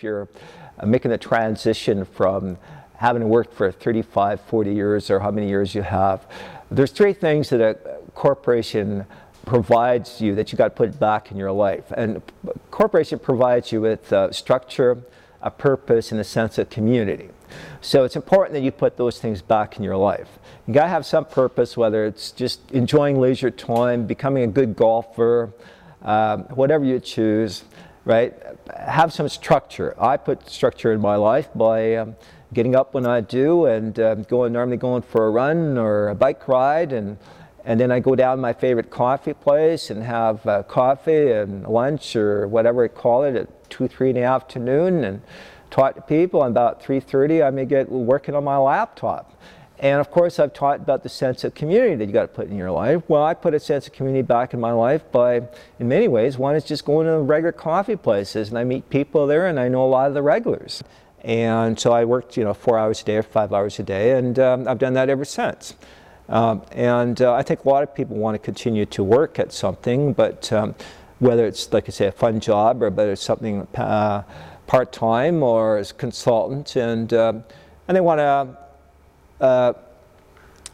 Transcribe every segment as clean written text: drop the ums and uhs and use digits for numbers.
if you're making the transition from having worked for 35, 40 years or how many years you have. There's three things that a corporation provides you that you got to put back in your life. And a corporation provides you with structure, a purpose, and a sense of community. So it's important that you put those things back in your life. You got to have some purpose, whether it's just enjoying leisure time, becoming a good golfer, whatever you choose, right? Have some structure. I put structure in my life by getting up when I do and normally going for a run or a bike ride, and then I go down to my favorite coffee place and have coffee and lunch or whatever I call it at 2, 3 in the afternoon and talk to people. And about 3:30 I may get working on my laptop. And of course I've taught about the sense of community that you got to put in your life. Well, I put a sense of community back in my life by, in many ways, one is just going to regular coffee places, and I meet people there and I know a lot of the regulars. And so I worked 4 hours a day or 5 hours a day, and I've done that ever since. I think a lot of people want to continue to work at something, but whether it's, like I say, a fun job or whether it's something part-time or as a consultant, and they want to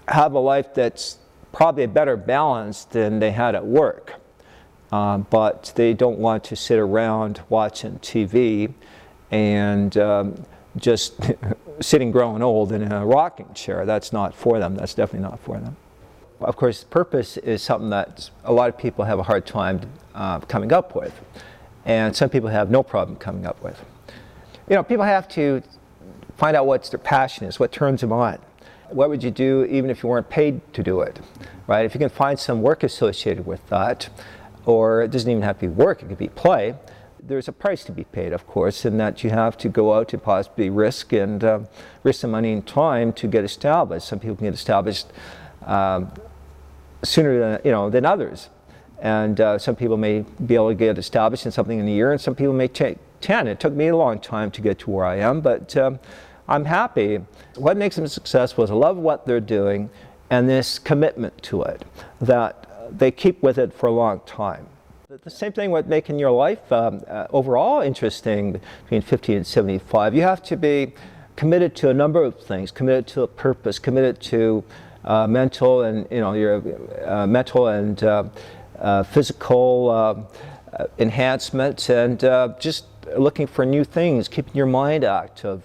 have a life that's probably a better balance than they had at work. But they don't want to sit around watching TV and just sitting growing old in a rocking chair. That's not for them. That's definitely not for them. Of course, purpose is something that a lot of people have a hard time coming up with, and some people have no problem coming up with. People have to find out what their passion is, what turns them on. What would you do even if you weren't paid to do it, right? If you can find some work associated with that, or it doesn't even have to be work, it could be play. There's a price to be paid, of course, in that you have to go out to possibly risk some money and time to get established. Some people can get established sooner than others, and some people may be able to get established in something in a year, and some people may take 10. It took me a long time to get to where I am, but I'm happy. What makes them successful is I love what they're doing and this commitment to it, that they keep with it for a long time. The same thing with making your life overall interesting between 50 and 75. You have to be committed to a number of things, committed to a purpose, committed to mental and your mental and physical enhancements, and just looking for new things, keeping your mind active.